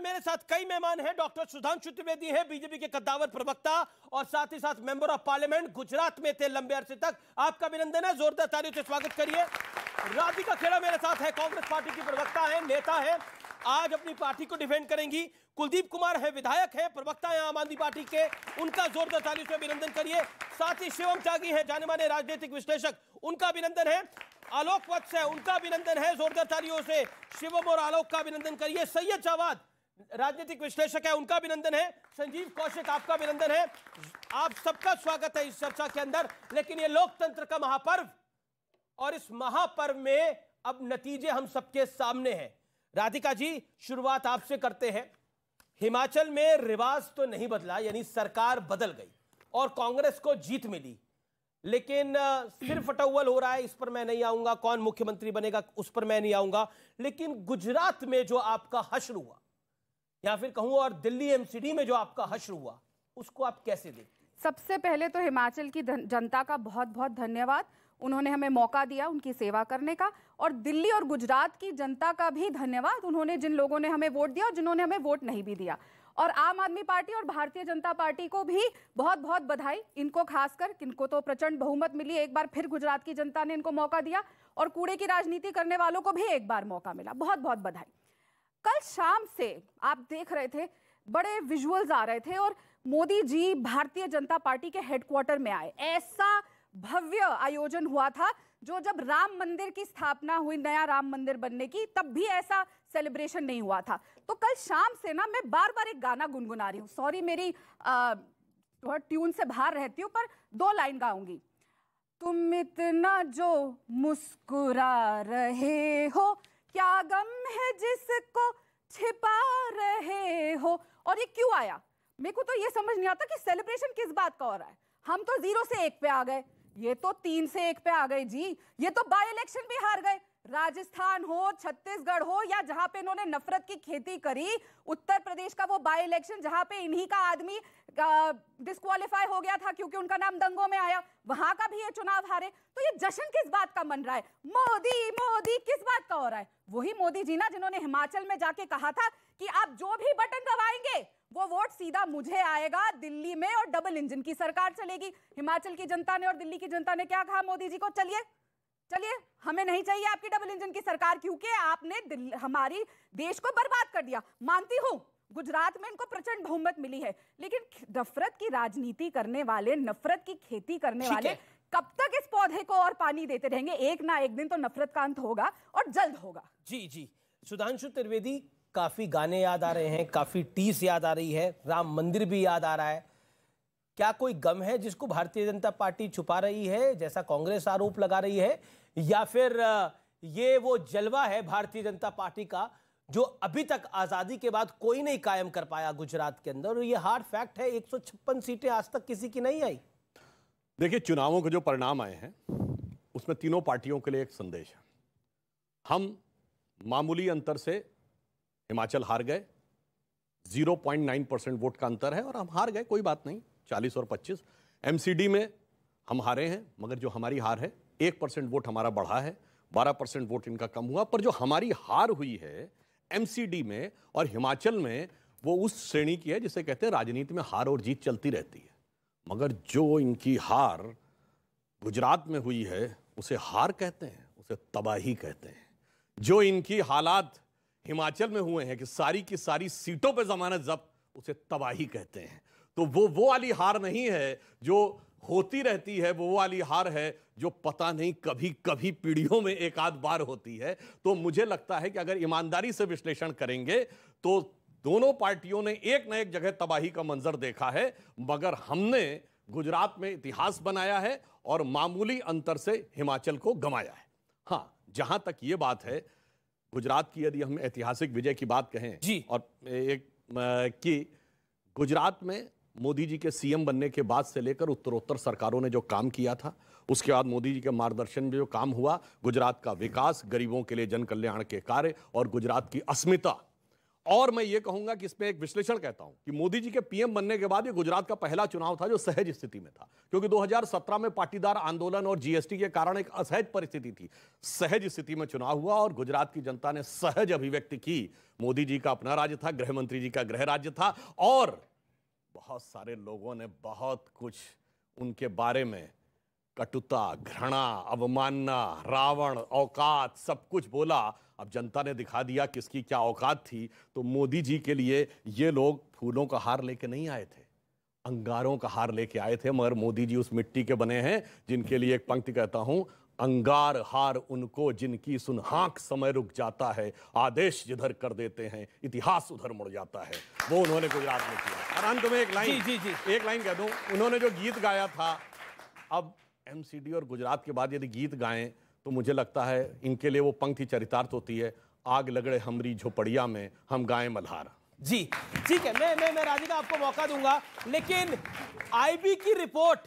मेरे साथ कई मेहमान हैं। डॉक्टर सुधांशु त्रिवेदी हैं, बीजेपी के कद्दावर प्रवक्ता और साथ ही साथ मेंबर ऑफ पार्लियामेंट, गुजरात में थे लंबे अरसे तक। आपका अभिनंदन है, जोरदार तालियों से स्वागत करिए। राधिका खेड़ा मेरे साथ है, कांग्रेस पार्टी की प्रवक्ता है, नेता है, आज अपनी पार्टी को डिफेंड करेंगी। कुलदीप कुमार है, विधायक है, प्रवक्ता है आम आदमी पार्टी के, उनका जोरदार तालियों से अभिनंदन करिए। साथ ही शिवम त्यागी है, जाने माने राजनीतिक विश्लेषक, उनका अभिनंदन है। आलोक वत्स है, उनका अभिनंदन है, जोरदार तालियों से शिवम और आलोक का अभिनंदन करिए। सैयद जावाद राजनीतिक विश्लेषक है, उनका अभिनंदन है। संजीव कौशिक, आपका अभिनंदन है। आप सबका स्वागत है इस चर्चा के अंदर। लेकिन ये लोकतंत्र का महापर्व और इस महापर्व में अब नतीजे हम सबके सामने हैं। राधिका जी, शुरुआत आपसे करते हैं। हिमाचल में रिवाज तो नहीं बदला, यानी सरकार बदल गई और कांग्रेस को जीत मिली, लेकिन सिर फटौवल हो रहा है, इस पर मैं नहीं आऊंगा। कौन मुख्यमंत्री बनेगा उस पर मैं नहीं आऊंगा। लेकिन गुजरात में जो आपका हश्र हुआ, या फिर कहूं और दिल्ली एमसीडी में जो आपका हश्र हुआ, उसको आप कैसे देखते हैं? सबसे पहले तो हिमाचल की जनता का बहुत बहुत धन्यवाद। उन्होंने हमें मौका दिया उनकी सेवा करने का। और दिल्ली और गुजरात की जनता का भी धन्यवाद, उन्होंने जिन लोगों ने हमें वोट दिया और जिन्होंने हमें वोट नहीं भी दिया। और आम आदमी पार्टी और भारतीय जनता पार्टी को भी बहुत बहुत बधाई। इनको खासकर, किनको तो प्रचंड बहुमत मिली, एक बार फिर गुजरात की जनता ने इनको मौका दिया। और कूड़े की राजनीति करने वालों को भी एक बार मौका मिला, बहुत बहुत बधाई। कल शाम से आप देख रहे थे, बड़े विजुअल्स आ रहे थे और मोदी जी भारतीय जनता पार्टी के हेडक्वार्टर में आए। ऐसा भव्य आयोजन हुआ था, जो जब राम मंदिर की स्थापना हुई, नया राम मंदिर बनने की, तब भी ऐसा सेलिब्रेशन नहीं हुआ था। तो कल शाम से ना मैं बार बार एक गाना गुनगुना रही हूँ। सॉरी, मेरी थोड़ा ट्यून से बाहर रहती हूँ, पर 2 लाइन गाऊंगी। तुम इतना जो मुस्कुरा रहे हो, क्या गम है जिसको छिपा रहे हो। और ये क्यों आया, मेरे को तो ये समझ नहीं आता कि सेलिब्रेशन किस बात का हो रहा है। हम तो 0 से 1 पे आ गए, ये तो 3 से 1 पे आ गए जी। ये तो बाय इलेक्शन भी हार गए। राजस्थान हो, छत्तीसगढ़ हो, या जहां पे इन्होंने नफरत की खेती करी, उत्तर प्रदेश का वो बाय इलेक्शन जहां पे इन्हीं का आदमी डिस्क्वालीफाई हो गया था क्योंकि उनका नाम दंगों में आया, वहां का भी ये चुनाव हारे। तो ये जश्न किस बात का मन रहा है? मोदी मोदी किस बात का हो रहा है? वही मोदी जी ना, जिन्होंने हिमाचल में जाके कहा था कि आप जो भी बटन दबाएंगे वो वोट सीधा मुझे आएगा दिल्ली में और डबल इंजन की सरकार चलेगी। हिमाचल की जनता ने और दिल्ली की जनता ने क्या कहा मोदी जी को? चलिए चलिए, हमें नहीं चाहिए आपकी डबल इंजन की सरकार, क्योंकि आपने हमारी देश को बर्बाद कर दिया। मानती हूं गुजरात में इनको प्रचंड बहुमत मिली है, लेकिन नफरत की राजनीति करने वाले, नफरत की खेती करने वाले कब तक इस पौधे को और पानी देते रहेंगे? एक ना एक दिन तो नफरत का अंत होगा और जल्द होगा। जी जी। सुधांशु त्रिवेदी, काफी गाने याद आ रहे हैं, काफी टीस याद आ रही है, राम मंदिर भी याद आ रहा है। क्या कोई गम है जिसको भारतीय जनता पार्टी छुपा रही है, जैसा कांग्रेस आरोप लगा रही है, या फिर ये वो जलवा है भारतीय जनता पार्टी का जो अभी तक आजादी के बाद कोई नहीं कायम कर पाया गुजरात के अंदर? और ये हार्ड फैक्ट है, 156 सीटें आज तक किसी की नहीं आई। देखिए, चुनावों के जो परिणाम आए हैं उसमें तीनों पार्टियों के लिए एक संदेश है। हम मामूली अंतर से हिमाचल हार गए, 0.9% वोट का अंतर है और हम हार गए, कोई बात नहीं, 40 और 25। एमसीडी में हम हारे हैं, मगर जो हमारी हार है, 1% वोट हमारा बढ़ा है, 12% वोट इनका कम हुआ। पर जो हमारी हार हुई है एमसीडी में और हिमाचल में, वो उस श्रेणी की है जिसे कहते हैं राजनीति में हार और जीत चलती रहती है। मगर जो इनकी हार गुजरात में हुई है उसे हार कहते हैं, उसे तबाही कहते हैं। जो इनकी हालात हिमाचल में हुए हैं कि सारी की सारी सीटों पे जमानत जब्त, उसे तबाही कहते हैं। तो वो वाली हार नहीं है जो होती रहती है, वो वाली हार है जो पता नहीं कभी कभी पीढ़ियों में एक आध बार होती है। तो मुझे लगता है कि अगर ईमानदारी से विश्लेषण करेंगे तो दोनों पार्टियों ने एक न एक जगह तबाही का मंजर देखा है, मगर हमने गुजरात में इतिहास बनाया है और मामूली अंतर से हिमाचल को गंवाया है। हाँ, जहां तक ये बात है गुजरात की, यदि हम ऐतिहासिक विजय की बात कहें जी, और एक कि गुजरात में मोदी जी के सीएम बनने के बाद से लेकर उत्तरोत्तर सरकारों ने जो काम किया था, उसके बाद मोदी जी के मार्गदर्शन में जो काम हुआ, गुजरात का विकास, गरीबों के लिए जन कल्याण के कार्य और गुजरात की अस्मिता और मैं ये कहूंगा कि इसमें एक विश्लेषण कहता हूं कि मोदी जी के पीएम बनने के बाद ये गुजरात का पहला चुनाव था जो सहज स्थिति में था, क्योंकि 2017 में पाटीदार आंदोलन और जीएसटी के कारण एक असहज परिस्थिति थी। सहज स्थिति में चुनाव हुआ और गुजरात की जनता ने सहज अभिव्यक्ति की। मोदी जी का अपना राज्य था, गृह मंत्री जी का गृह राज्य था, और बहुत सारे लोगों ने बहुत कुछ उनके बारे में कटुता, घृणा, अवमानना, रावण, औकात सब कुछ बोला। अब जनता ने दिखा दिया किसकी क्या औकात थी। तो मोदी जी के लिए ये लोग फूलों का हार लेके नहीं आए थे, अंगारों का हार लेके आए थे। मगर मोदी जी उस मिट्टी के बने हैं जिनके लिए एक पंक्ति कहता हूं, अंगार हार उनको जिनकी सुन हाँक समय रुक जाता है, आदेश जिधर कर देते हैं इतिहास उधर मुड़ जाता है। वो उन्होंने गुजरात में किया। और अंत में एक लाइन, एक लाइन कह दूं, उन्होंने जो गीत गाया था, अब एमसीडी और गुजरात के बाद यदि गीत गाएं तो मुझे लगता है इनके लिए वो पंक्ति चरितार्थ होती है, आग लगड़े हमरी झोपड़िया में हम गाएं मल्हार। जी ठीक है, मैं राधिका आपको मौका दूंगा, लेकिन आईबी की रिपोर्ट